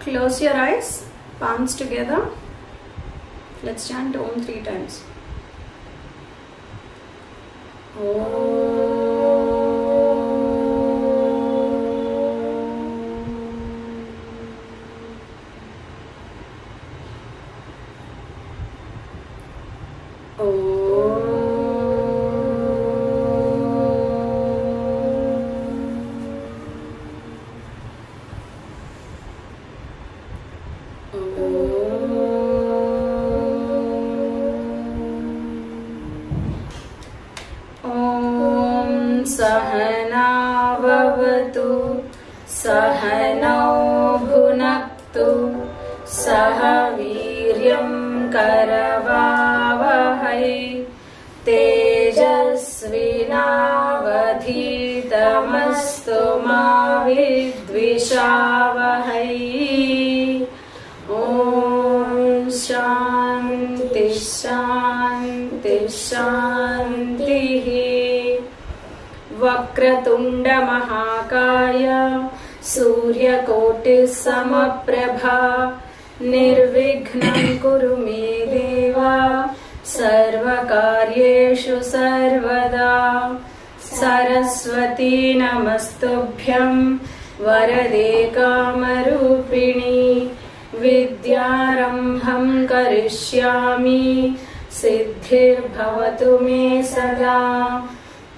Close your eyes, palms together. Let's chant Om 3 times. सहनाववतु सहनौ भुनक्तु सह वीर्यं करवावहै तेजस्विनावधीतमस्तु मा विद्विषावहै। ॐ शान्ति शान्ति शान्तिः। वक्रतुंड महाकाय सूर्यकोटि समप्रभा निर्विघ्नं कुरु मे देव सर्वकार्येषु सर्वदा। सरस्वती नमस्तुभ्यं वरदे कामरूपिणी विद्यारम्भं करिष्यामि सिद्धिर्भवतु मे सदा।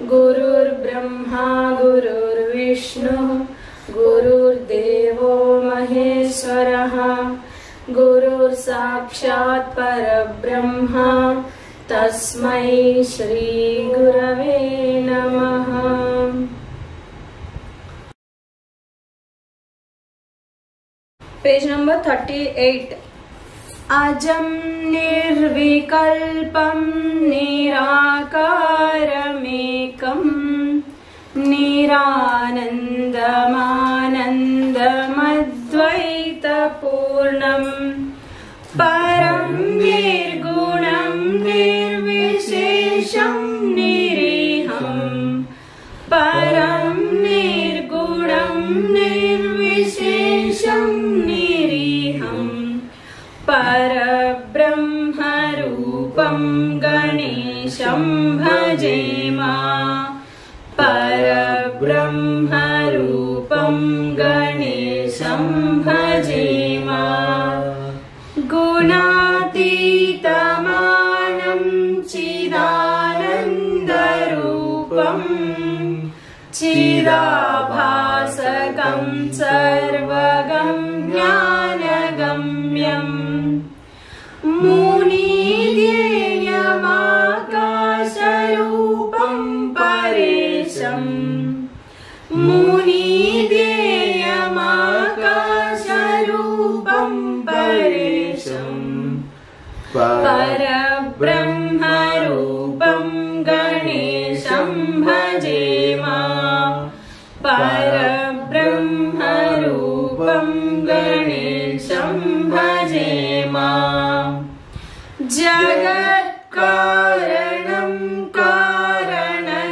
गुरुर्ब्रह्मा गुरुर्विष्णुः गुरुर्देवो महेश्वरः गुरुर्साक्षात् परब्रह्म तस्मै श्री गुरवे नमः। Page number 38। अजं निर्विकल्पं निराकारमेकं निरानन्दमानन्दमद्वैतपूर्णं परं निर्गुणं निर्विशेषं निरीहं परं निर्गुणं निर्विशेषं निरीहं परब्रह्मरूपं गणेशं भजेमा परब्रह्मरूपं गणेशं भजेमा। गुणातीतमानं चिदानन्दरूपं चिदाभासकं सर्वगं ज्ञानगम्यम् मुनिध्येयमाकाशरूपं परेशं मुनिध्येयमाकाशरूपं परेशं परब्रह्मरूपं गणेशं भजेमा परब्रह्मरूपं गणेशं भजेमा। जगत्कारणं कारणज्ञानरूपं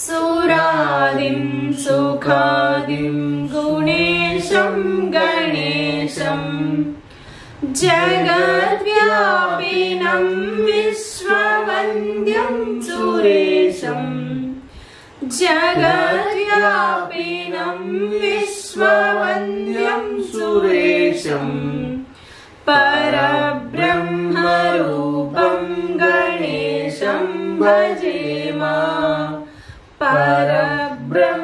सुरादिं सुखादिं गुणेशं गणेशं जगद्व्यापिनं विश्ववन्द्यं सुरेशं जगद्व्यापिनं विश्ववन्द्यं सुरेशं परब्रह्मरूपं गणेशं भजेमा परब्रह्मरूपं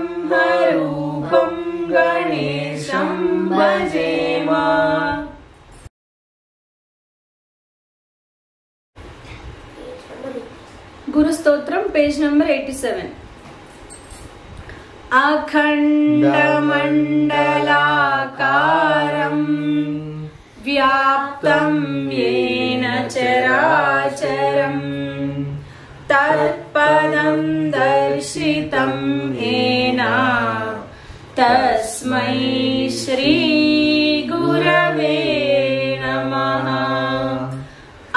गणेशं भजेमा। गुरु स्तोत्रम पेज नंबर 87। अखण्डमण्डलाकारं व्याप्तं येन चराचरं तत्पदं दर्शितं येन तस्मै श्री गुरवे नमः।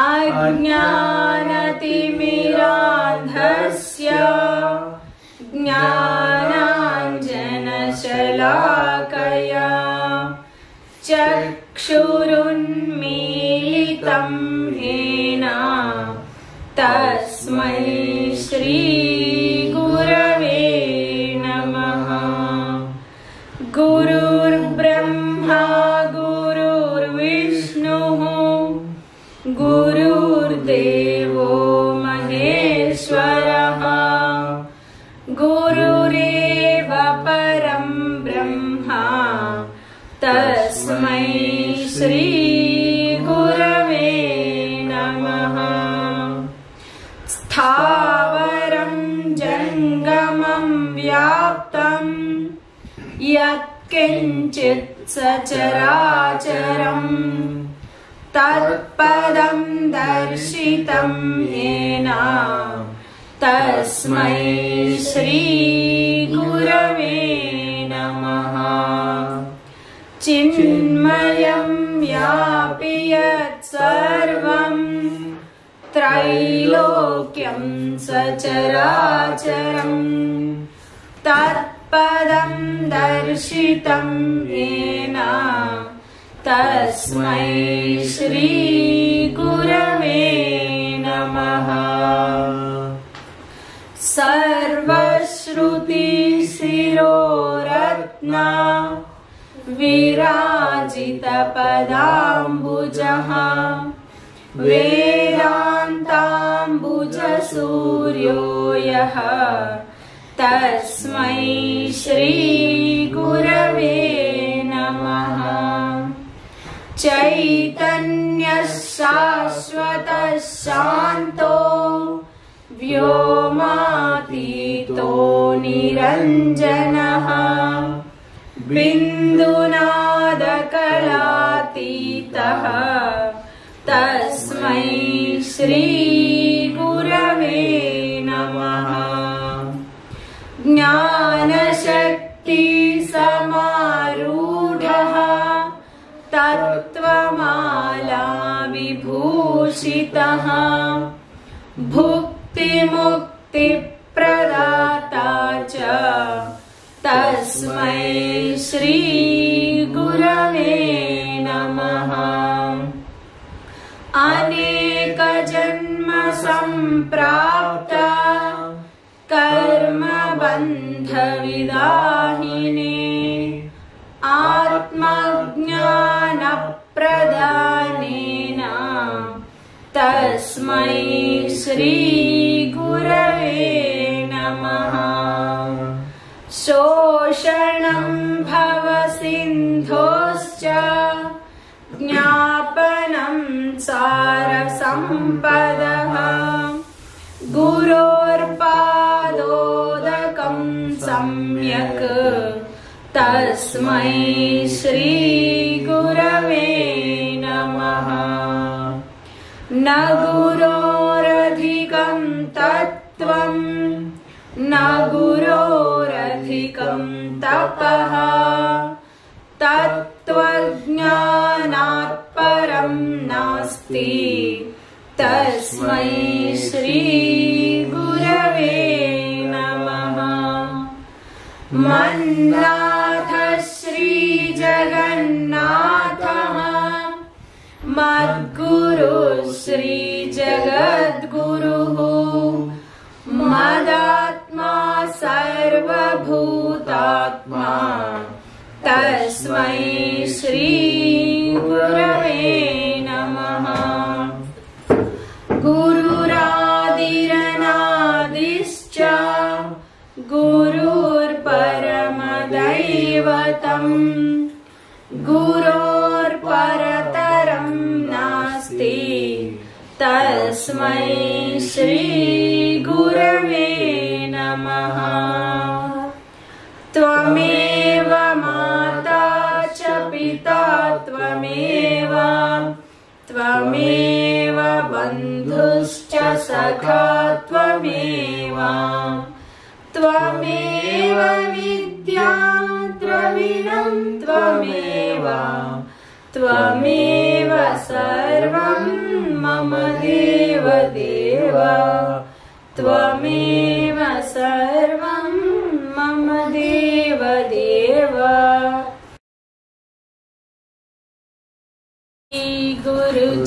अज्ञानतिमिरान्धस्य ज्ञानाञ्जनशलाकया शलाकया चक्षुरुन्मीलितं येन तस्मै श्री गुरवे नमः। गुरुर्ब्रह्मा गुरुर्विष्णुः गुरुर्देवो महेश्वरः गुरुरेव परं ब्रह्मा तस्मै श्री गुरवे नमः। स्थावरं जङ्गमं व्याप्तं यत्किञ्चित् सचराचरं तत्पदं दर्शितं येन तस्मै श्री गुरवे नमः। चिन्मयं व्यापि यत् सर्वं त्रैलोक्यं सचराचरं तत्पदं दर्शितं येन तस्मै श्री गुरवे नमः। सर्वश्रुतिशिरोरत्ना विराजितपदाम्बुजः वेदान्ताम्बुजसूर्यो यः तस्मै श्री गुरवे नमः। चैतन्यः शाश्वतः शान्तो व्योमातीतो निरञ्जनः बिन्दुनादकलातीतः तस्मै श्री गुरवे नमः। ज्ञानशक्ति समारूढः तत्त्वमाला विभूषितः भुक्तिमुक्तिप्रदाता च तस्मै श्री गुरवे नमः। अनेकजन्म सम्प्राप्ता कर्मबन्धविदाहिने आत्मज्ञानप्रदानेन तस्मै श्री गुरवे नमः। शोषणं भवसिन्धोश्च ज्ञापनं सारसम्पदः गुरोर्पादोदकं सम्यक् तस्मै श्री गुरवे नमः। न गुरोरधिकं तत्त्वं न गुरोरधिकं तपः तत्त्वज्ञानात् परं नास्ति तस्मै श्री गुरवे नमः। मन्नाथ श्रीजगन्नाथः मद्गुरुः श्रीजगद्गुरुः मदात्मा सर्वभूतात्मा तस्मै श्री गुरवे नमः। गुरुरादिरनादिश्च गुरुर्परमदैवतम् गुरोर्परतरं नास्ति तस्मै श्री गुरवे नमः। त्वमेव माता च पिता त्वमेव त्वमेव बन्धुश्च सखा त्वमेव त्वमेव विद्या द्रविणं त्वमेव त्वमेव सर्वं मम देव देव त्वमेव सर्वं मम देव देव।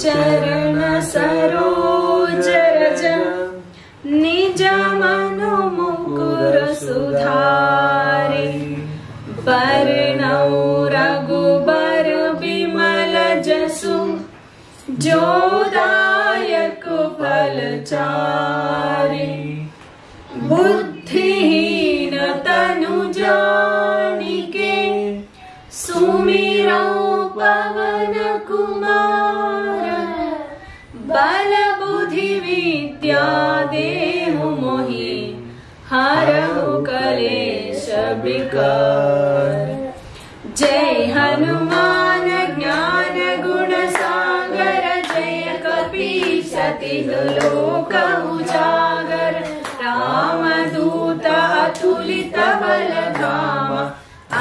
चरण सरोज रज निज मनु मुकुर सुधारि बरनौ रघुबर बिमल जसु जो दायक फलचारि बुद्धिहीन तनु जानिके सुमिरौ पवन कुमार बल बुद्धि विद्या देहु मोहि हरहु कलेश विकार। जय हनुमान ज्ञान गुण सागर जय कपीस तिहु लोक उजागर राम दूत अतुलित बल धाम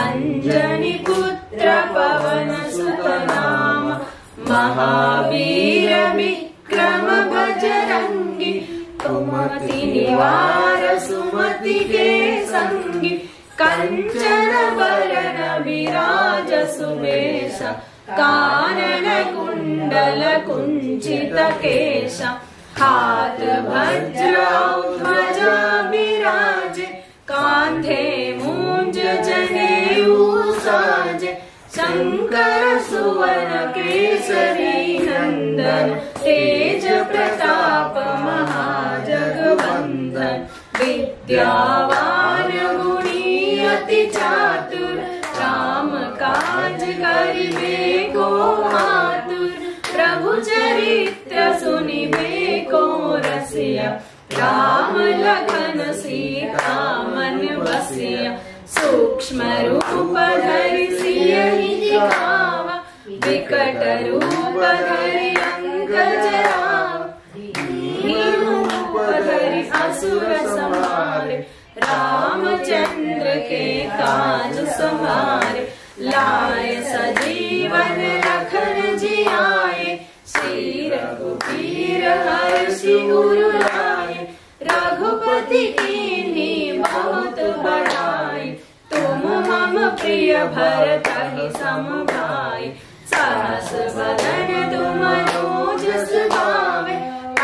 अंजनी पुत्र पवन सुत नाम महावीर विक्रम बजरंगी कुमति निवार सुमति के संगी कंचन बरन विराज सुबेश कानन कुंडल कुंचित केश हाथ वज्र ध्वजा विराजे कांधे मूंज जनेऊ साजे शंकर सुवन केसरी नंदन तेज प्रताप महाजगवंदन विद्यावान गुणी अति चातुर राम काज करिबे को आतुर प्रभु चरित्र सुनिबे को रसिया राम लखन सीता मन बसिया सूक्ष्म रूप धरि सियहि दिखावा विकट रूप धरि अंक जरावा दीन रूप धरि असुर संहारे रामचंद्र के काज संभारे लाए सजीवन लखन जियाए श्री रघुवीर हर्षि उर लाए रघुपति कीन्ही बहुत बड़ाई तुम मम प्रिय भरतहि सम भाई सहस बदन तुम रोजस गावे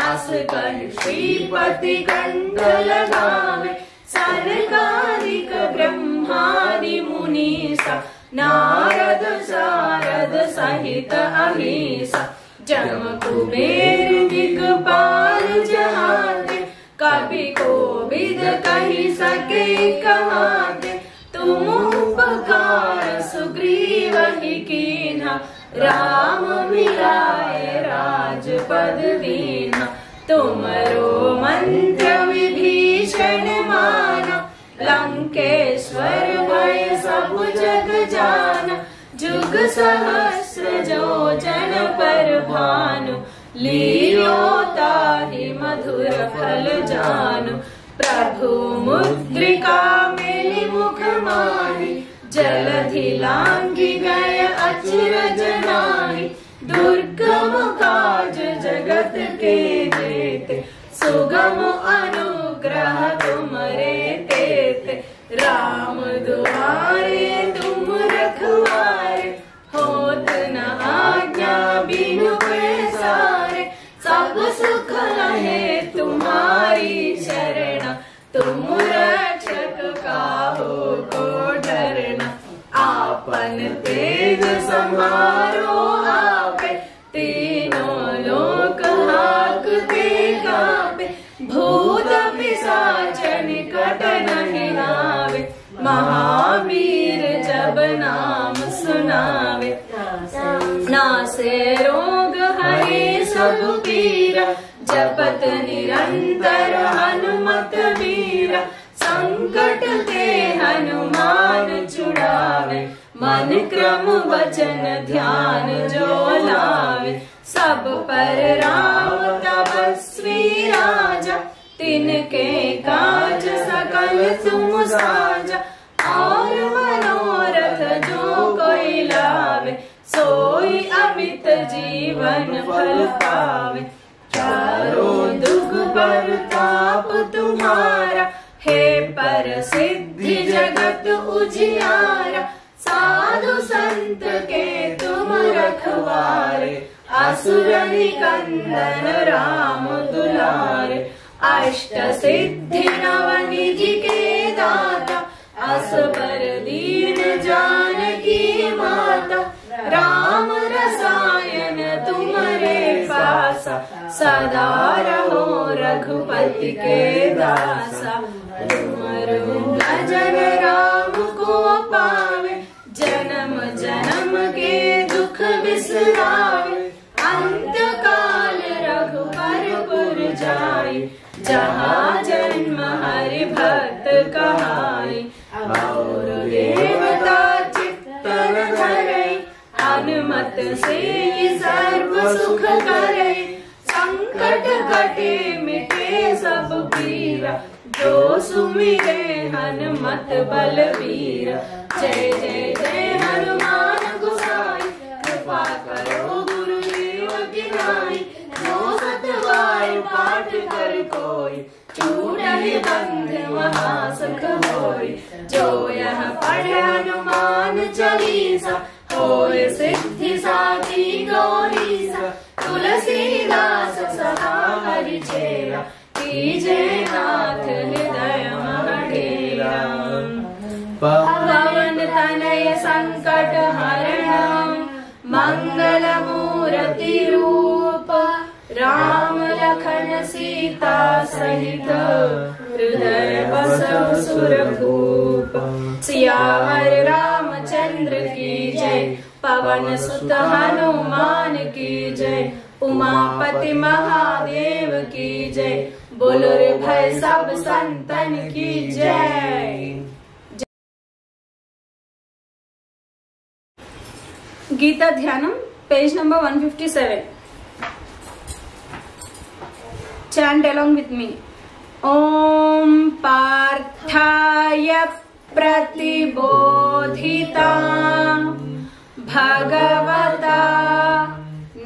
अस कहि श्रीपति कंठ लगावे सनकादिक ब्रह्मादि मुनीसा नारद सारद सहित अहीसा जम कुबेर दिक्पाल जहाते कभी कोविद कहि सके कहाते तुम उपकार सुग्रीवहि कीन्हा राम मिलाए राजपद दीन्हा तुमरो मंत्र विभीषण माना लंकेश्वर भय सब जग जाना जुग सहस्र जो जन पर भानु लील्यो ताहि मधुर फल जानु प्रभु मुद्रिका मेलि मुख माहि जलधि लांघि गए अचरज नाहि दुर्गम काज जगत के जेते सुगम अनुग्रह तुमरे तेते राम दुआरे तुम रखवारे होत न आज्ञा बिनु पैसारे सब सुख लहे तुम्हारी शरण तुम रक्षक काहू को डरना आपन तेज समारो आपे तीनों लोक हाकते कापे भूत पिशाच निकट नहीं आवे महावीर जब नाम सुनावे नासे रोग हरे सब पीरा जपत निरंतर हनुमत वीरा संकट ते हनुमान छुड़ावे मन क्रम वचन ध्यान जो लावे सब पर राम तपस्वी राजा तिनके काज सकल तुम साजा और मनोरथ जो कोई लावे सोई अमित जीवन फल पावे चारों दुख परताप तुम्हारा हे पर सिद्धि जगत उजियारा साधु संत के तुम रखवारे असुर निकंदन राम दुलारे, अष्ट सिद्धि नवनिधि के दाता, असबर दीन जानकी माता, राम रसायन तुम्हारे पासा, सदा रहो रघुपति के दासा। तुमरो भजन राम को पावे, जन्म जन्म के दुख बिसरावे, अंत काल रघुपरपुर जाई, जहाँ जन्म हरि भक्त कहाई। और देवता चित्तन धरई, अनुमत से सर्व सुख करई, संकट कटे मिटे सब पीरा, जो सुमिरे हनुमत बलबीर। जय जय जय हनुमान गोसाई, कृपा करो गुरुदेव की नाई, जो सतवाई पाठ कर कोई, छूटहि बंध महासुख होई। जो यह पढ़े हनुमान चालीसा, होय सिद्धि साखी गौरीसा, तुलसीदास सदा हरि चेरा, कीजे नाथ हृदय महेरा। पवन तनय संकट हरणं, मंगल मूर्ति रूप, राम लखन सीता सहित, हृदय बसव सुरभूप। सियावर रामचंद्र की जय, पवन सुत हनुमान की जय, उमापति महादेव की जय, बोलो रे भय सब संतन की जय। Gita Dhyanam, page number 157. Chant along with me. Om Parthaya प्रतिबोधिता भगवता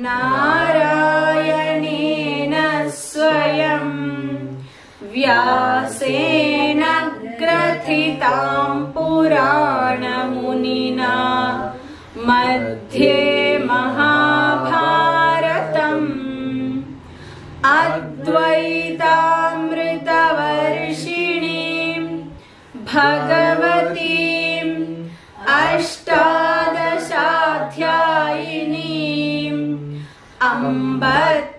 नारायणेन स्वयं, व्यासेन ग्रथितां पुराणमुनिना, मध्ये महाभारतम्, अद्वैतामृतवर्षिणीं भगवतीम् अष्टादशाध्यायिनीम्, अम्ब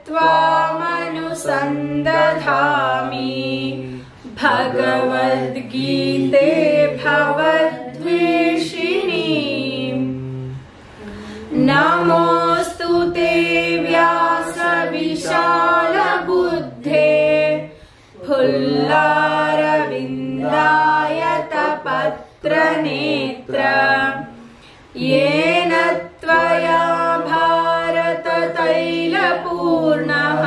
त्वामनुसन्दधामि, भगवद्गीते भवद्वेषिणीम्। नमोऽस्तु ते व्यास विशालबुद्धे, फुल्लारविन्दायतपत्रनेत्र, येन त्वया भारततैलपूर्णः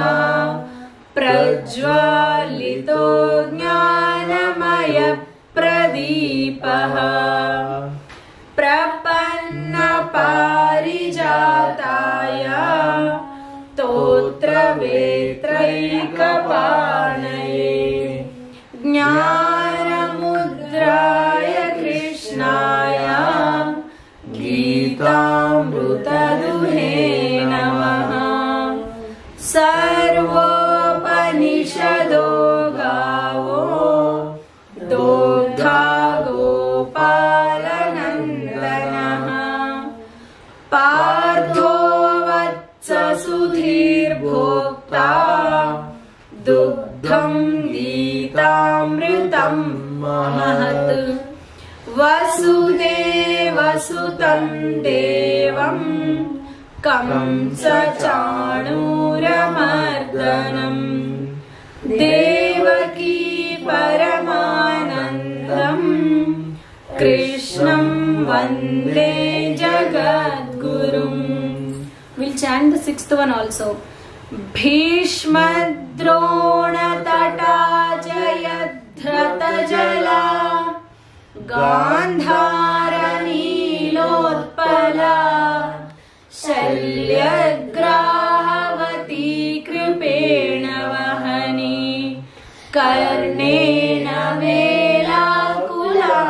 प्रज्वालितो ज्ञानमयप्रदीपः। प्रपन्नपारिजाताय स्तोत्रवेत्रैकपाणये, ज्ञानमुद्राय कृष्णाय गीतामृतदुहे नमः। सर्वोपनिषदो गावो दोग्धा गोपालनन्दनः, पार्थो वत्ससुधीर्भोक्ता, दुग्धं गीतामृतं महत्। वसुदेवसुतं देवं कंसचाणूरमर्दनं, देवकी परमानन्दं, कृष्णं वन्दे जगद्गुरुम्. We'll chant the sixth one also. भीष्मद्रोणतटा जयद्रथजला, गान्धारनीलोत्पला, शल्यग्राहवती कृपेण वहनी, कर्णेन वेलाकुला,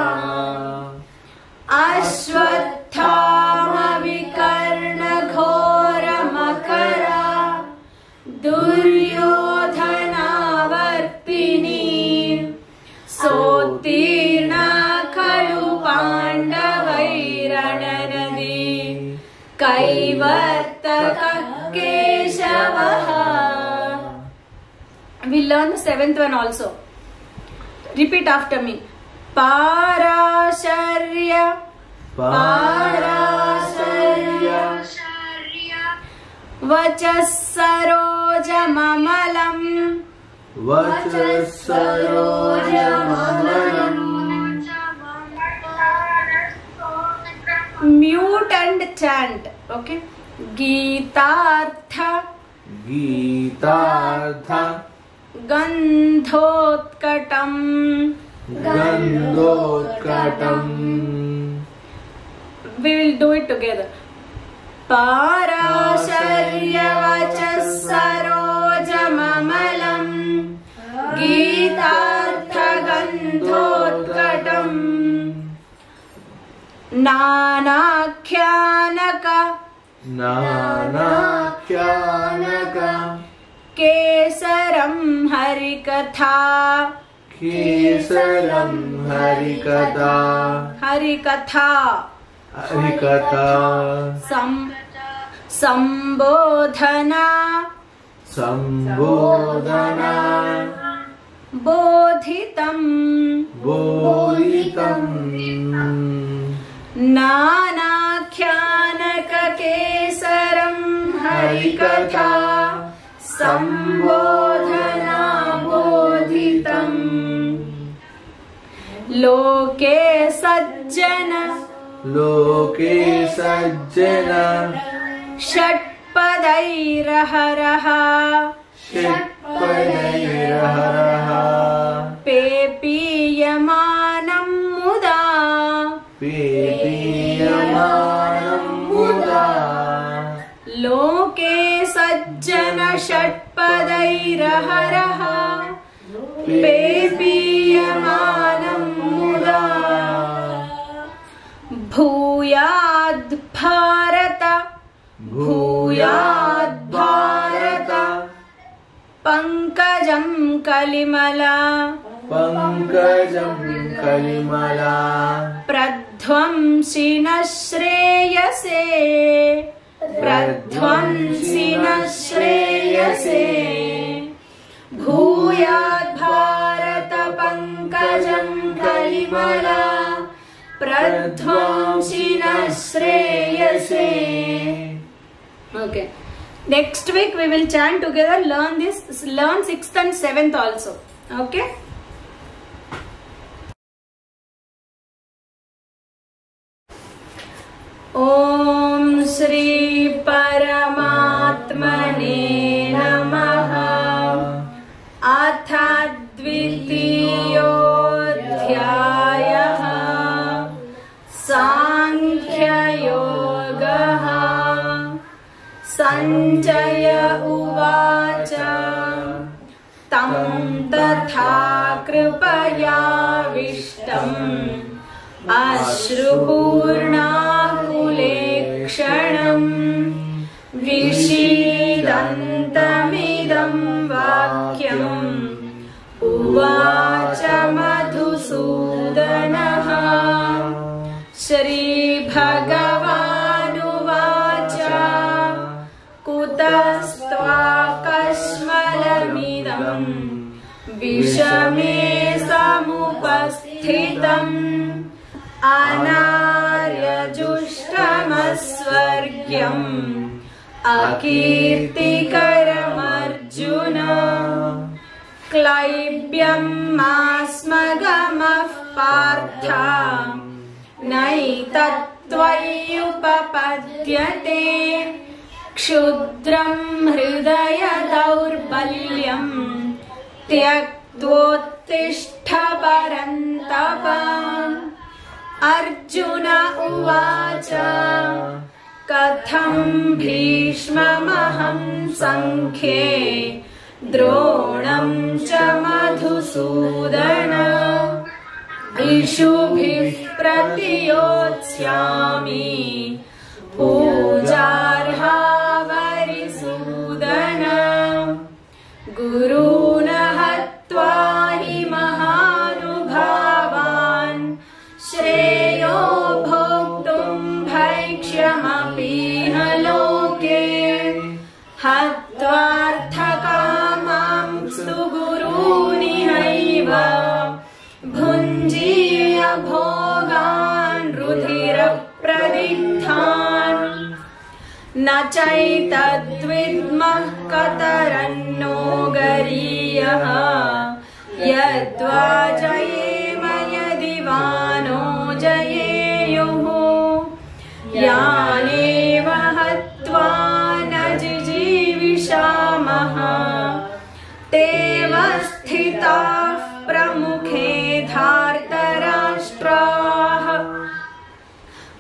अश्वत्थामविकर्णघोरमकर learn the seventh one also. Repeat after me. Parasharya, Parasharya, Vachasarojamamalam, Vachasarojamamalam. Mute and chant. Okay. Gitartha, Gitartha, Gandhotkatam, Gandhotkatam. We will do it together. Parasharya Vachasarojamamalam, Gitartha Gandhotkatam, Nanakyanaka, Nanakyanaka, Kesaram Harikatha, Kesaram Harikatha, Harikatha, Harikatha, Sambodhana, Sambodhana, Bodhitam, Bodhitam, Nanakyanaka Kesaram Harikatha, Sambodhana Bodhitam, Loke Sajjana, Loke Sajjana, Shatpadairaharaha, Shatpadairaharaha, Pepiyamanam muda, Pepiyamanam muda, Loke Sajjana Shatpadairaharaha, Pepiyamanam muda, Bhuyad Bharata, Bhuyad Bharata, Pankajam Kalimala, Pankajam Kalimala, Pradhvamsina Shreyase, Pradhvamsina Shreyase, Bhuyad Bharata Pankajam Kalimala, Pradhvamsina Shreyase. Okay. Next week we will chant together. Learn 6th and 7th also. Okay. Om Shri Paramatmane Namaha. Atha Dvitiyodhyayaha Sankhya Yogaha. Sanjaya Uvacha Tam Tatha Kripaya Vishtam Ashruhurnakulekshanam Vishidantamidam Vakyam Uvacha Madhusudanaha. Shri Bhagavanuvāca Kutastvakashmalamidam Vishame samupasthitam Anarya Jushtamasvargyam Akirtikaram Arjuna Klaibyam Masmagamah Partha Naitatvayupapadyate Kshudram Hridaya Daurbalyam Tyaktvottishhtha Parantapa. Arjuna Uvacha Katham Bhishmamaham Sankhye Dronam cha Madhusudana Ishubhih Pratiyotsyami Pujarha Varisudana Guruna Hatva hi Mahanubhavan Shreyo Bhoktum Bhaikshyamapi Haloke Hatvarthakamam Stu Guru भोगान् रुधिरप्रदिग्धान् न चैतद्विद्मः कतरन्नो गरीयः यद्वा जयेम यदि वा no जयेयुः यानेव हत्वा न जिजीविषामः तेव स्थिताः प्रमुखे धार्तराष्ट्राः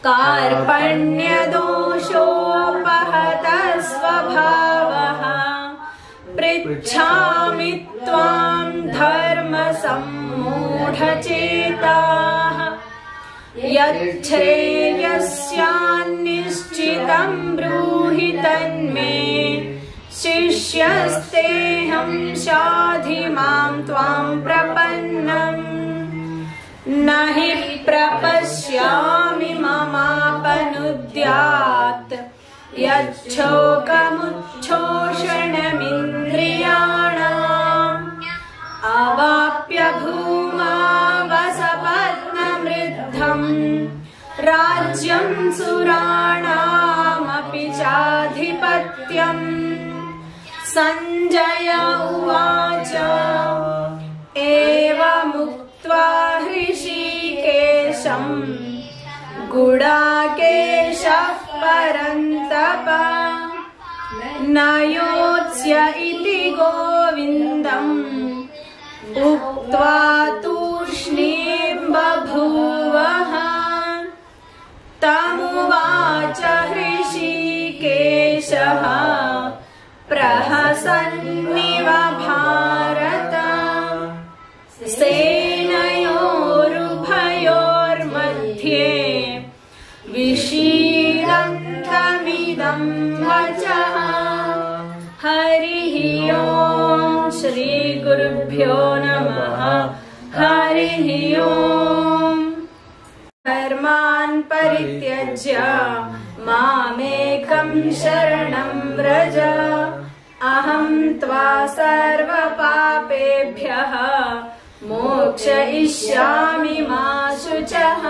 कार्पण्यदोषोपहतः स्वभावः पृच्छामि त्वां धर्मसम्मूढचेताः यच्छ्रेयस्यान्निश्चितं ब्रूहि तन्मे शिष्यस्तेऽहं शाधि मां त्वां प्रपन्नम् न हि प्रपश्यामि ममापनुद्यात् यच्छोकमुच्छोषणमिन्द्रियाणाम् अवाप्य भूमा वसपत्नमृद्धम् राज्यं सुराणामपि चाधिपत्यम् संजय उवाच एवमुक्त्वा हृषीकेशं गुडाकेशः परन्तप न योत्स्य इति गोविन्दम् उक्त्वा तूष्णीं बभूवः तमुवाच हृषीकेशः प्रहसन्निव भारत सेनयोरुभयोर्मध्ये विषीदन्तमिदं वचः हरिः ओम् श्री गुरुभ्यो नमः हरिः ओम् धर्मान् परित्यज्य मामेकं शरणं व्रज अहं त्वा सर्वपापेभ्यः मोक्षयिष्यामि मा शुचः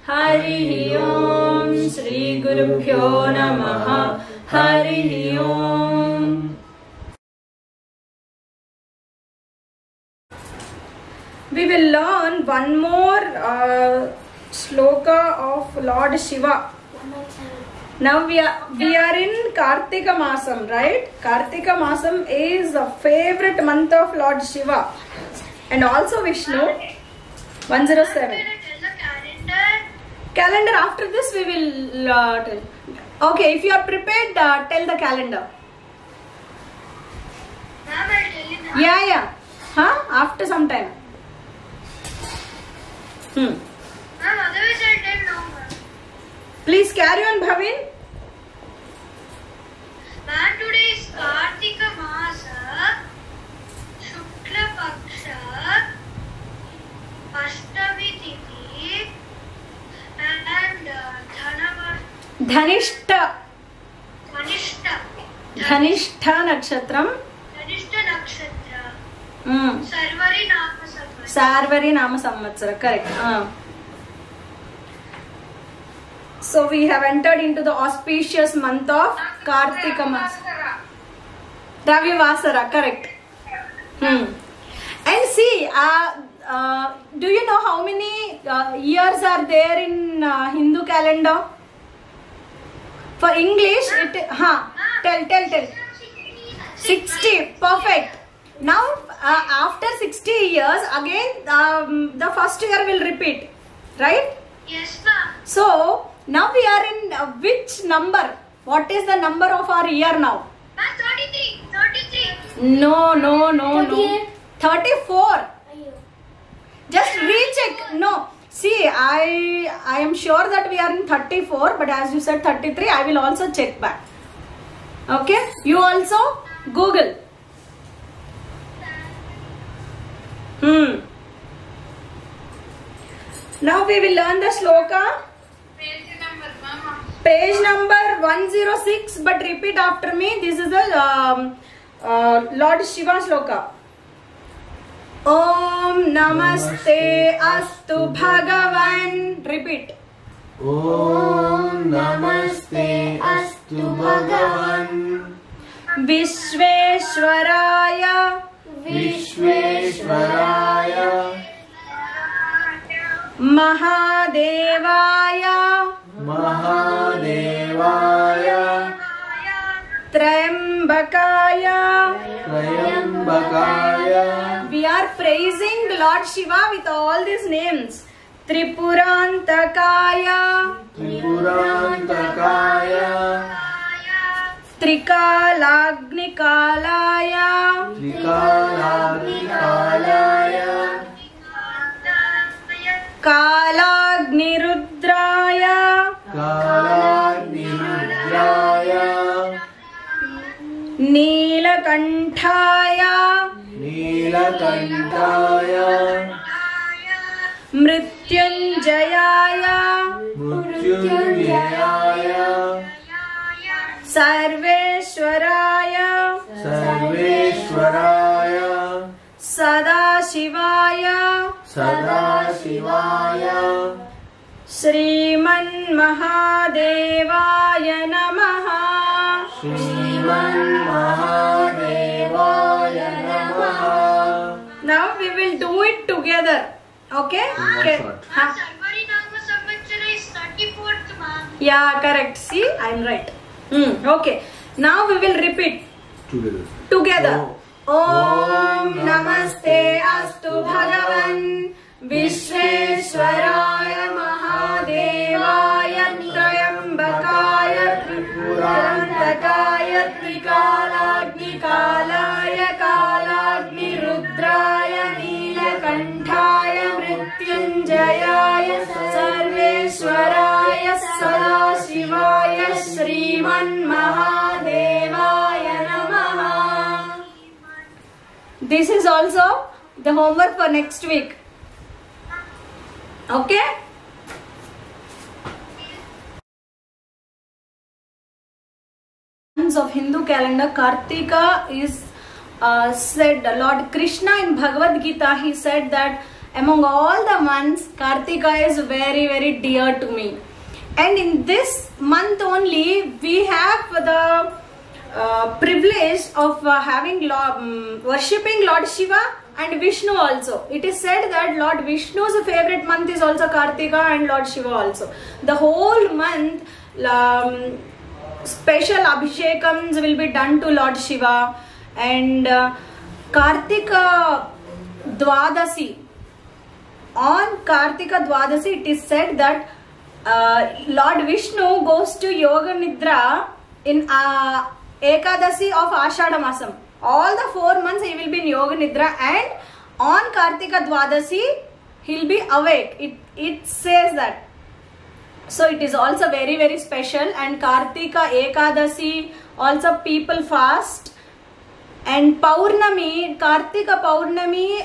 हरिः ओम् श्री गुरुभ्यो नमः हरिः ओम् We will learn one more shloka of Lord Shiva. Now we are in Kartika Masam, right? Kartika Masam is a favorite month of Lord Shiva and also Vishnu. 107. Calendar after this we will tell. Okay, if you are prepared, tell the calendar. Yeah. Huh? After some time. Otherwise I don't know. Please carry on, Bhavin. Ma'am, today is Kartika Masa, Shukla Paksha, Ashtami Tithi, and Dhanishta Nakshatram. Dhanishta Nakshatra. Sarvari Nama Samvatsara. Sarvari Nama Samvatsara, correct. So we have entered into the auspicious month of Kartika Masa. Ravi Vasara, correct. And see, do you know how many years are there in Hindu calendar? For English, tell. 60, perfect. Now, after 60 years, again the first year will repeat, right? Yes, ma'am. So, now we are in which number? What is the number of our year now? Ma'am, 33. No. 34. Just recheck. No. See, I am sure that we are in 34, but as you said 33, I will also check back. Okay? You also Google. Now we will learn the sloka. Page number 106, but repeat after me. This is the Lord Shiva sloka. Om Om Namaste Astu Bhagavan. Repeat. Om Namaste Astu Bhagavan Vishveshwaraya Vishveshwaraya Mahadevaya Mahadevaya Trayambakaya. Trayambakaya. We are praising Lord Shiva with all these names. Tripurantakaya, Tripurantakaya Trikalagnikalaya, Trikalagnikalaya Kalagnirudraya, Kalagnirudraya Neelakantaya, Neelakantaya Mrityunjayaya, Mrityunjayaya Sarveshwaraya, Sarveshwaraya Sadashivaya, Sadashivaya Sriman Mahadevaya Namaha. Shriman Mahadevaya Namaha. Now we will do it together. Okay? Okay. shot. Huh? Sarvari Nama Samvatsara is 34th, ma'am. Yeah, correct. See, I'm right. Okay. Now we will repeat together. Om Namaste Astu Bhagavan Vishveshwaraya Mahadevaya Trayambakaya Tripurantakaya Trikalagnikalaya Kalagnirudraya Neelakantaya Mrityunjayaya Sarveshwaraya Sadashivaya Sriman Mahadevaya Namaha. This is also the homework for next week. Okay? Of Hindu calendar, Kartika is said, Lord Krishna in Bhagavad Gita, he said that among all the months, Kartika is very, very dear to me. And in this month only, we have the privilege of worshipping Lord Shiva and Vishnu also. It is said that Lord Vishnu's favorite month is also Kartika and Lord Shiva also. The whole month, special abhishekams will be done to Lord Shiva, and Kartika Dwadasi. On Kartika Dwadasi, it is said that Lord Vishnu goes to Yoga Nidra in Ekadasi of Ashadha Masam. All the 4 months he will be in Yoga Nidra, and on Kartika Dwadasi he will be awake. It says that. So it is also very, very special. And Kartika Ekadasi also people fast. And Paurnami, Kartika Paurnami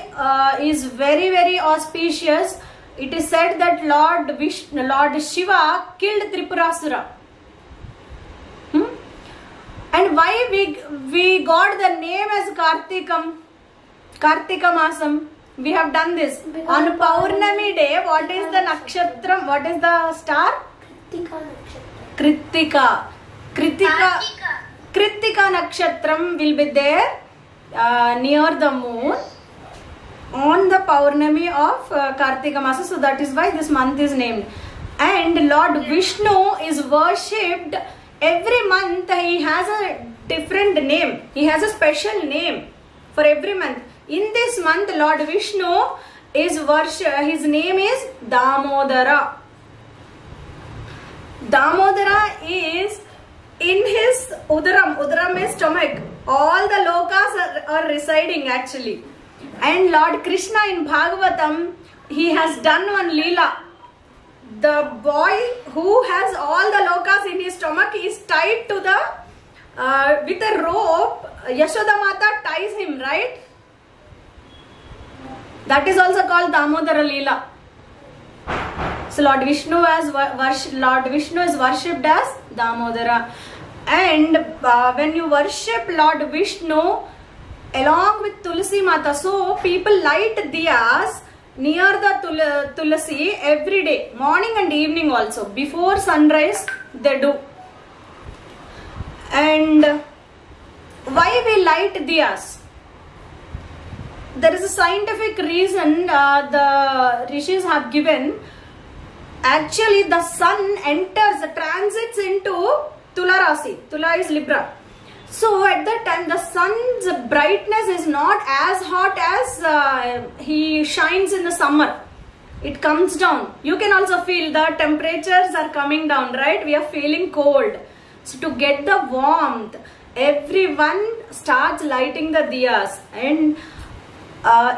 is very, very auspicious. It is said that Lord Shiva killed Tripurasura. And why we got the name as Kartika Masam? We have done this. On Paurnami day, what is the nakshatram? What is the star? Kritika. Kritika nakshatram will be there near the moon on the Paurnami of Kartika Masa. So that is why this month is named. And Lord Vishnu is worshipped every month. He has a different name. He has a special name for every month. In this month, Lord Vishnu is worshipped. His name is Damodara. Damodara is in his Udaram. Udaram is stomach. All the lokas are residing actually. And Lord Krishna in Bhagavatam, he has done one Leela. The boy who has all the lokas in his stomach is tied to the with a rope. Yashoda Mata ties him, right? That is also called Damodara Leela. So Lord Vishnu is worshipped as Damodara. And when you worship Lord Vishnu, along with Tulsi Mata. So people light diyas near the Tulsi every day, morning and evening also. Before sunrise they do. And why we light diyas? There is a scientific reason the rishis have given. Actually, the sun transits into Tula Rasi. Tula is Libra. So at that time, the sun's brightness is not as hot as he shines in the summer. It comes down. You can also feel the temperatures are coming down, right? We are feeling cold. So to get the warmth, everyone starts lighting the diyas, and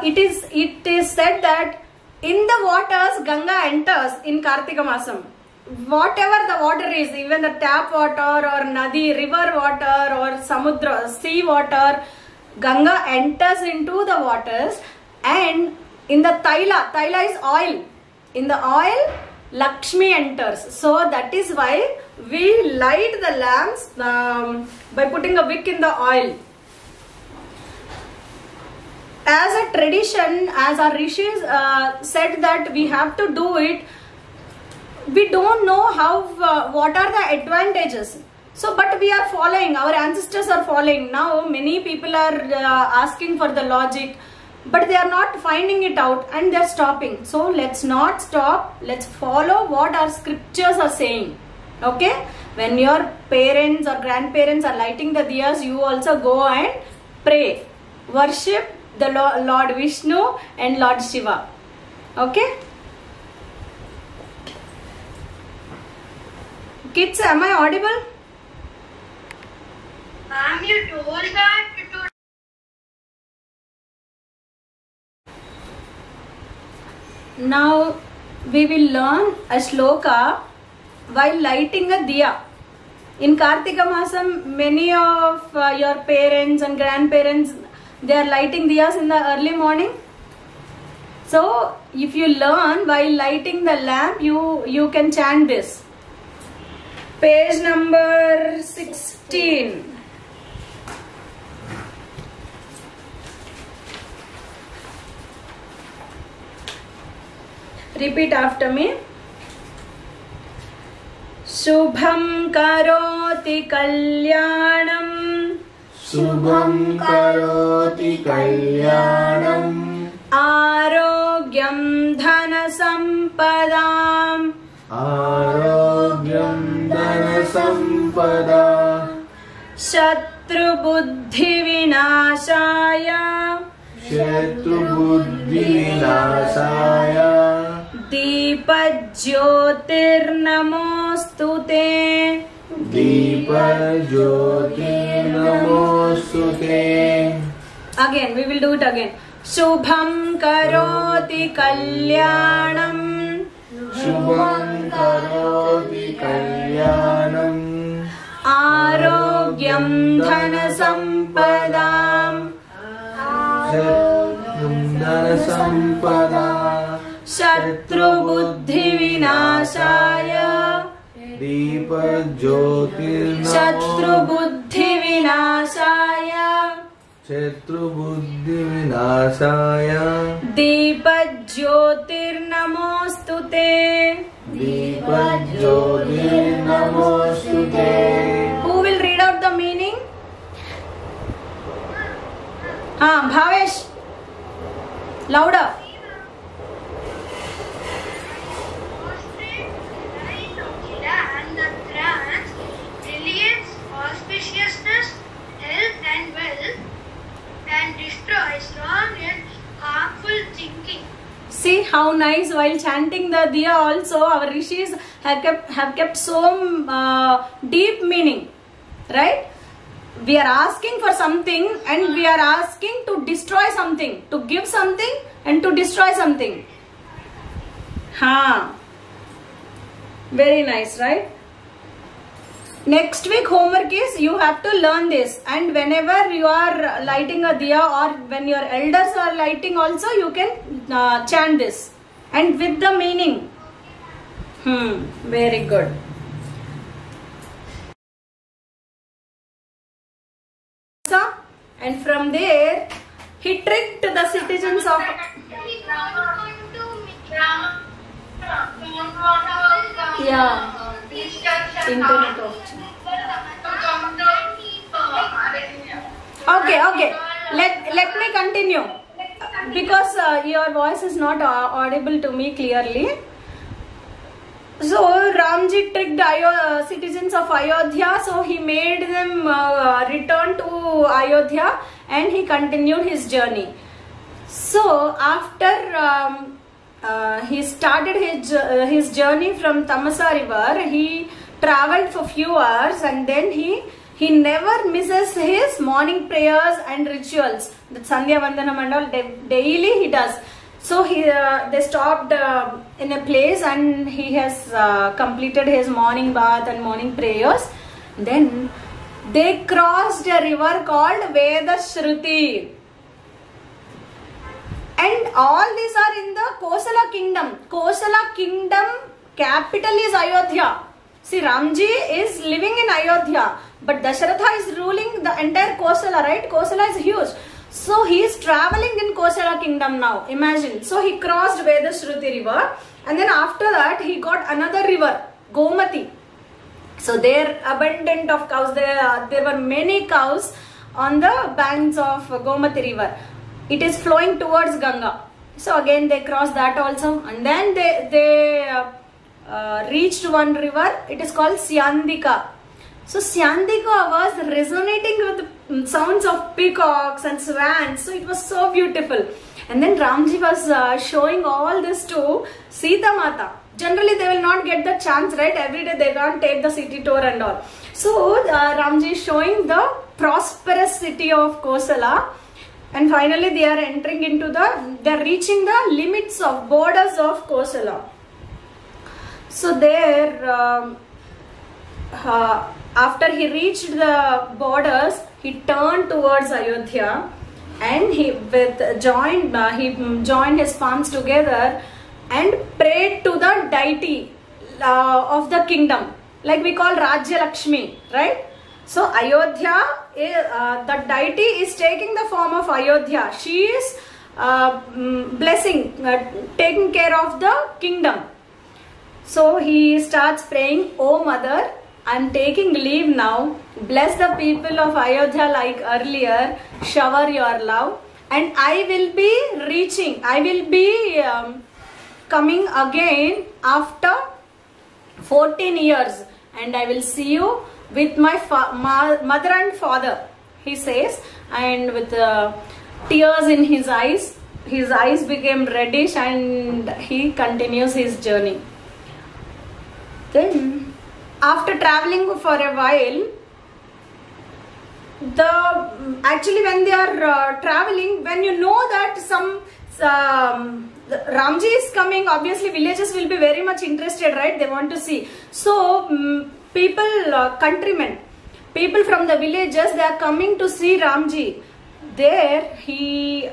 it is said that in the waters Ganga enters in Kartika Masam. Whatever the water is, even the tap water or nadi, river water or samudra, sea water, Ganga enters into the waters. And in the taila is oil. In the oil, Lakshmi enters. So that is why we light the lamps by putting a wick in the oil. As a tradition, as our rishis said that we have to do it, we don't know how, what are the advantages. So, but we are following, our ancestors are following. Now, many people are asking for the logic, but they are not finding it out and they are stopping. So, let's not stop. Let's follow what our scriptures are saying. Okay? When your parents or grandparents are lighting the diyas, you also go and pray. Worship the Lord Vishnu and Lord Shiva. Okay? Kids, am I audible? Ma'am, you told that to Now we will learn a shloka while lighting a diya. In Kartika Masam, many of your parents and grandparents, they are lighting diyas in the early morning. So if you learn while lighting the lamp, you can chant this. Page number 16. Repeat after me. Shubham karoti kalyanam. Shubham karoti kalyanam. Arogyam dhana sampadam. Arogyam dhana sampada. Shatru buddhi vinashaya. Shatru buddhi vinasaya. Deepa jyotir namostute. Deepa jyoti namostute. Again, we will do it again. Shubham karoti kalyanam. Shubham karoti kalyanam. Arogyam dhana sampadam. Shatru dhana sampada. Shatru buddhi vinashaya. Deepa jyoti Shatru buddhi vinashaya. Shatru buddhi vinasaya. Deepa jyotir namostute. Deepa jyoti namostute. Who will read out the meaning? Bhavesh. Louder. and the trance, brilliance, auspiciousness, health and wealth, and destroys wrong and harmful thinking. See how nice, while chanting the diya also our rishis have kept so deep meaning, right? We are asking for something and we are asking to destroy something, to give something and to destroy something. Very nice, right? Next week homework is you have to learn this, and whenever you are lighting a diya or when your elders are lighting also, you can chant this and with the meaning. Very good. and from there he tricked the citizens of internet of okay. Let me continue because your voice is not audible to me clearly. So Ramji tricked citizens of Ayodhya, so he made them return to Ayodhya and he continued his journey. So after he started his journey from Tamasa river, he traveled for few hours and then he never misses his morning prayers and rituals. The Sandhya Vandanam and all daily he does. So they stopped in a place and he has completed his morning bath and morning prayers. Then they crossed a river called Vedashruti. And all these are in the Kosala kingdom. Kosala kingdom capital is Ayodhya. See, Ramji is living in Ayodhya, but Dasharatha is ruling the entire Kosala, right? Kosala is huge. So he is traveling in Kosala kingdom now. Imagine. So he crossed Vedashruti river and then after that he got another river, Gomati. So there abundant of cows. There were many cows on the banks of Gomati river. It is flowing towards Ganga. So again they crossed that also and then they reached one river. It is called Syandika. So Syandika was resonating with the sounds of peacocks and swans. So it was so beautiful. And then Ramji was showing all this to Sita Mata. Generally they will not get the chance, right? Every day they can't take the city tour and all. So Ramji is showing the prosperous city of Kosala. And finally they are entering into they are reaching the limits of borders of Kosala. So there after he reached the borders, he turned towards Ayodhya and he joined his palms together and prayed to the deity of the kingdom, like we call Rajya Lakshmi, right? So Ayodhya, the deity is taking the form of Ayodhya. She is blessing, taking care of the kingdom. So he starts praying, "O Mother, I am taking leave now. Bless the people of Ayodhya like earlier. Shower your love. And I will be coming again after 14 years. And I will see you with my mother and father," he says. And with tears in his eyes became reddish and he continues his journey. Then after traveling for a while, actually when they are traveling, when you know that Ramji is coming, obviously villagers will be very much interested, right? They want to see. So countrymen, people from the villages, they are coming to see Ramji. There he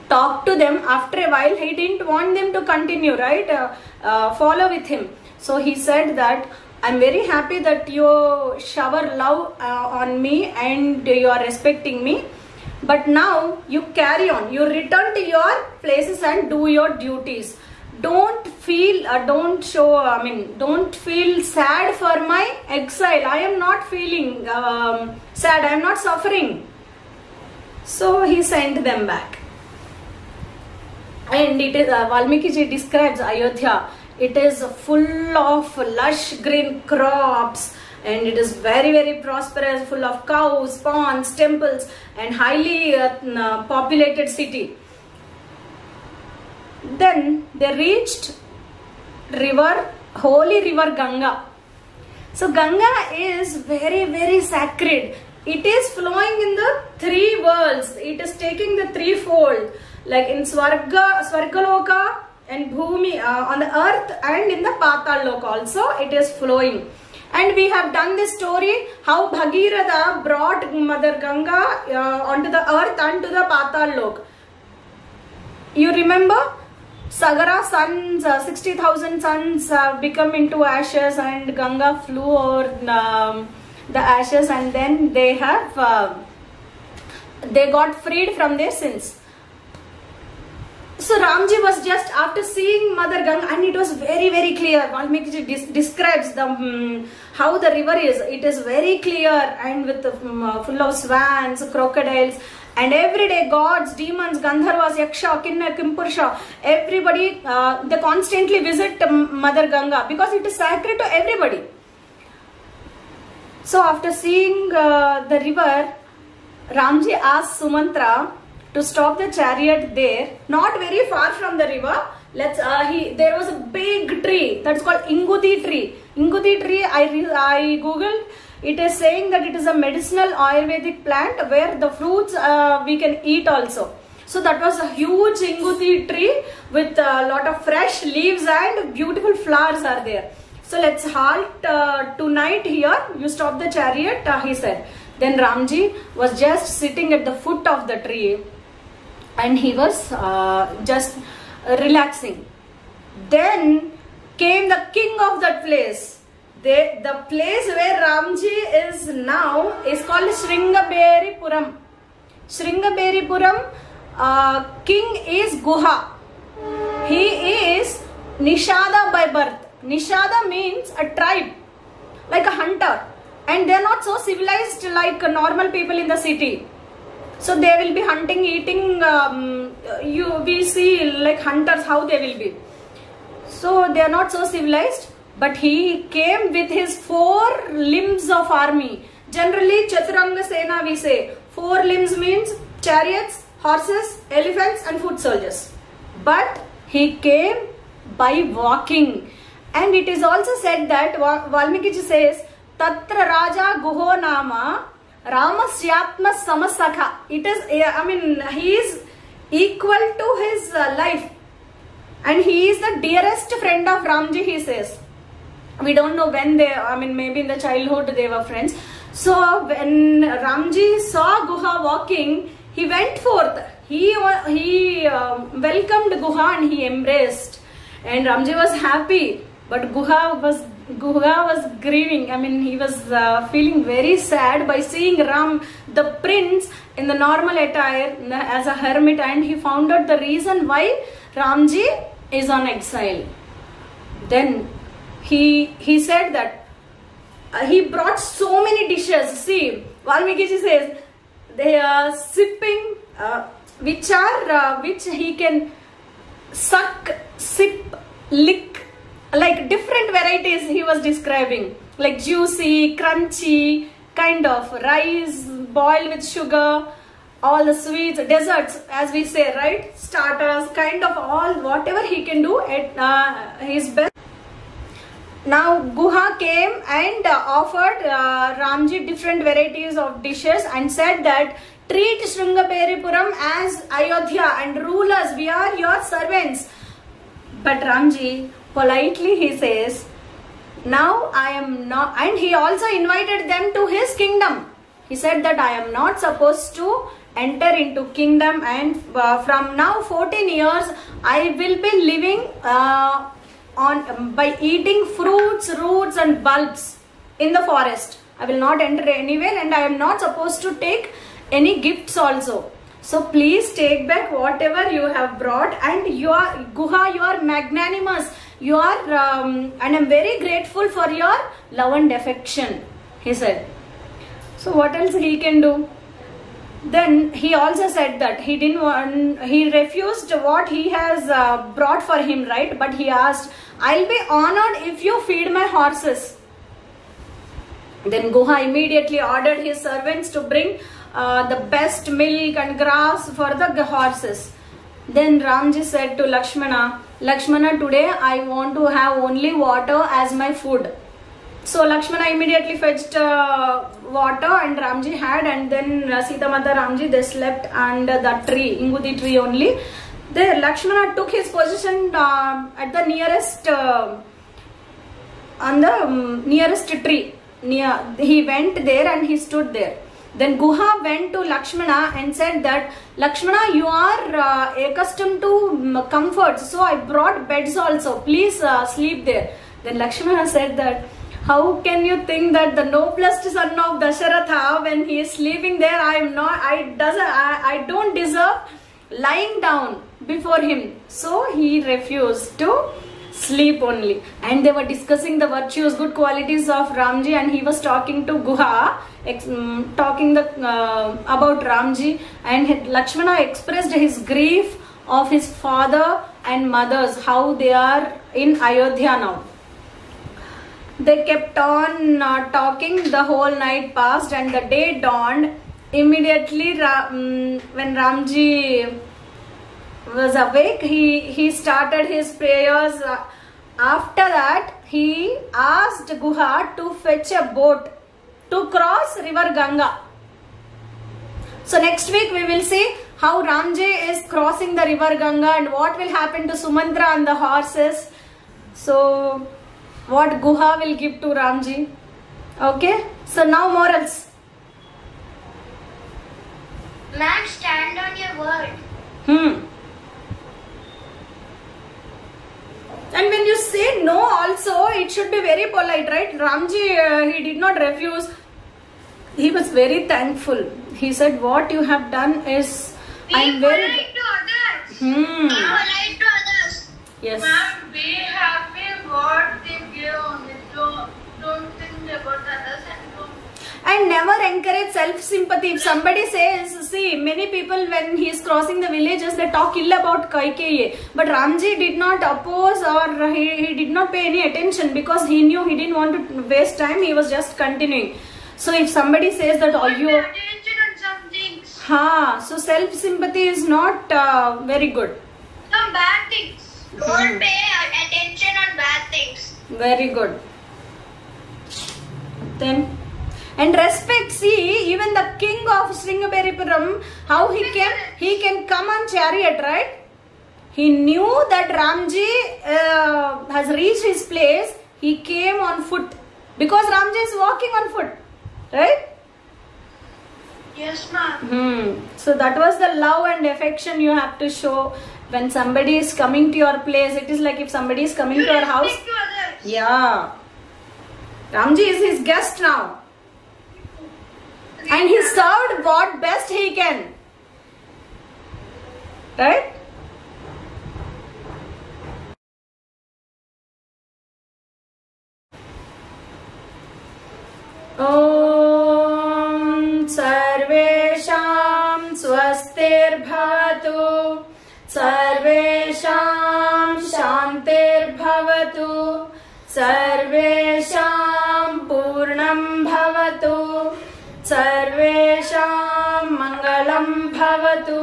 talked to them. After a while, he didn't want them to continue, right? Follow with him. So he said that, "I'm very happy that you shower love on me and you are respecting me. But now you carry on. You return to your places and do your duties. Don't feel sad for my exile. I am not feeling sad. I am not suffering." So he sent them back. And it is Valmiki ji describes Ayodhya. It is full of lush green crops and it is very, very prosperous, full of cows, ponds, temples and highly populated city. Then they reached holy river Ganga. So Ganga is very, very sacred. It is flowing in the three worlds. It is taking the threefold, like in Swargaloka and Bhumi, on the earth, and in the Patal Loka also it is flowing. And we have done this story how Bhagiratha brought Mother Ganga onto the earth and to the Patal Loka. You remember? Sagara suns, 60,000 suns become into ashes and Ganga flew over the ashes, and then they have they got freed from their sins. So Ramji was just after seeing Mother Ganga, and it was very, very clear. Valmiki describes the how the river is. It is very clear and with full of swans, crocodiles, and every day gods, demons, Gandharvas, Yaksha, Kinna, Kimpurusha, everybody they constantly visit Mother Ganga because it is sacred to everybody. So after seeing the river, Ramji asked Sumantra to stop the chariot there, not very far from the river. There was a big tree that's called Inguti tree. Inguti tree, I googled. It is saying that it is a medicinal Ayurvedic plant where the fruits we can eat also. So that was a huge Inguti tree with a lot of fresh leaves and beautiful flowers are there. So let's halt tonight here. You stop the chariot, he said. Then Ramji was just sitting at the foot of the tree, and he was just relaxing. Then came the king of that place. The place where Ramji is now is called Sringaberipuram. Sringaberipuram king is Guha. He is Nishada by birth. Nishada means a tribe, like a hunter, and they are not so civilized like normal people in the city. So they will be hunting, eating, we see like hunters how they will be. So they are not so civilized, but he came with his 4 limbs of army. Generally Chaturanga Sena we say. 4 limbs means chariots, horses, elephants and foot soldiers. But he came by walking. And it is also said that Valmiki ji says, Tatra Raja Guho Nama Ramasyatma Samasakha. It is, he is equal to his life. And he is the dearest friend of Ramji, he says. We don't know when they, maybe in the childhood they were friends. So when Ramji saw Guha walking, he went forth. He welcomed Guha and he embraced. And Ramji was happy. But Guha was grieving. He was feeling very sad by seeing Ram, the prince, in the normal attire as a hermit, and he found out the reason why Ramji is on exile. Then he said that he brought so many dishes. See, Valmiki ji says they are sipping, which he can suck, sip, lick. Like different varieties he was describing, like juicy, crunchy, kind of rice boiled with sugar, all the sweets, desserts as we say, right? Starters, kind of all, whatever he can do at his best. Now Guha came and offered Ramji different varieties of dishes and said that treat Sringaberipuram as Ayodhya and rule us, we are your servants. But Ramji politely he says, now I am not, and he also invited them to his kingdom. He said that I am not supposed to enter into kingdom, and from now 14 years I will be living by eating fruits, roots and bulbs in the forest. I will not enter anywhere, and I am not supposed to take any gifts also. So please take back whatever you have brought, and you are Guha, you are magnanimous. You are, and I am very grateful for your love and affection, he said. So what else he can do? Then he also said that he refused what he has brought for him, right? But he asked, I'll be honored if you feed my horses. Then Guha immediately ordered his servants to bring the best milk and grass for the horses. Then Ramji said to Lakshmana, today I want to have only water as my food. So Lakshmana immediately fetched water and Ramji had, and then Sita Mata Ramji, they slept under the tree, Inguti tree only. There Lakshmana took his position at the nearest, on the nearest tree. He went there and he stood there. Then Guha went to Lakshmana and said that, Lakshmana, you are accustomed to comforts, so I brought beds also. Please sleep there. Then Lakshmana said that, How can you think that the noblest son of Dasharatha, when he is sleeping there, I don't deserve lying down before him. So he refused to sleep only. And they were discussing the virtues, good qualities of Ramji, and he was talking to Guha, talking about Ramji, and Lakshmana expressed his grief of his father and mothers, how they are in Ayodhya now. They kept on talking. The whole night passed and the day dawned. Immediately when Ramji was awake, he started his prayers. After that, he asked Guha to fetch a boat to cross river Ganga. So next week we will see how Ramji is crossing the river Ganga and what will happen to Sumantra and the horses. So what Guha will give to Ramji. Okay, so now morals. Man, stand on your word. And when you say no also, it should be very polite, right? Ramji, he did not refuse. He was very thankful. He said, what you have done is... Be polite to others. Be polite to others. Yes. Ma'am, be happy what they give only. Don't think about others and don't. And never encourage self-sympathy. If somebody says, see, many people when he is crossing the villages, they talk ill about Kaikeyi. But Ramji did not oppose or he did not pay any attention because he knew he didn't want to waste time. He was just continuing. So if somebody says that, Don't pay attention on some things. so self-sympathy is not very good. Some bad things. Don't pay attention on bad things. Very good. Then, and respect, see, even the king of Sringaberipuram, how he can come on chariot, right? He knew that Ramji has reached his place. He came on foot because Ramji is walking on foot, right? Yes, ma'am. So that was the love and affection you have to show when somebody is coming to your place. It is like if somebody is coming to your house. Respect to others. Yeah. Ramji is his guest now. And he served what best he can. Right? Om Sarvesham Swastirбhavatu Sarvesham Shantirbhavatu Sarvesham Purnam Bhavatu Sarvesham Mangalam Bhavatu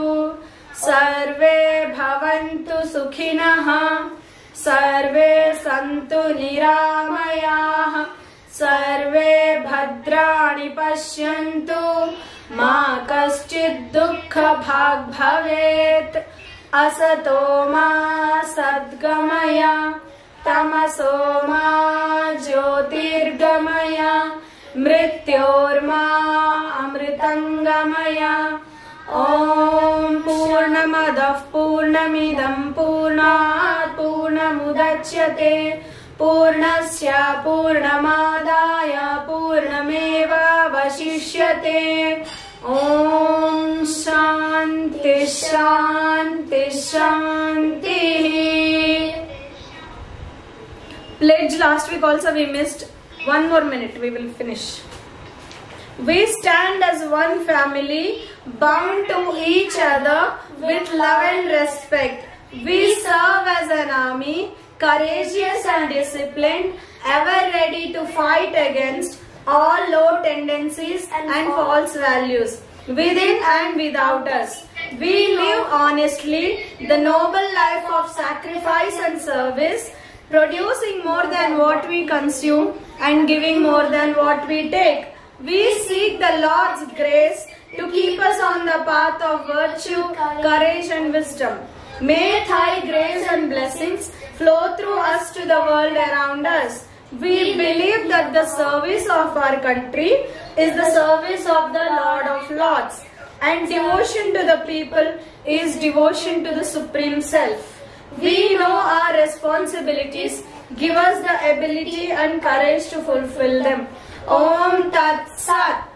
Sarve Bhavantu Sukhinaha Sarve Santu Niramayaha Sarve Bhadrani Pashyantu Ma Kaschid Dukkha Bhag Bhavet Asato Ma Sadgamaya Tamaso Ma Jyotirgamaya Mrityorma Amritangamaya Om Purnamadav Purnamidam Purnat Purnamudachyate Purnasya Purnamadaya Purnameva Vashishyate Om Shanti Shanti Shanti. Pledge last week also we missed. 1 more minute, we will finish. We stand as one family, bound to each other with love and respect. We serve as an army, courageous and disciplined, ever ready to fight against all low tendencies and false values, within and without us. We live honestly the noble life of sacrifice and service, producing more than what we consume and giving more than what we take. We seek the Lord's grace to keep us on the path of virtue, courage and wisdom. May Thy grace and blessings flow through us to the world around us. We believe that the service of our country is the service of the Lord of Lords, and devotion to the people is devotion to the Supreme Self. We know our responsibilities Give us the ability and courage to fulfill them. Om Tat Sat.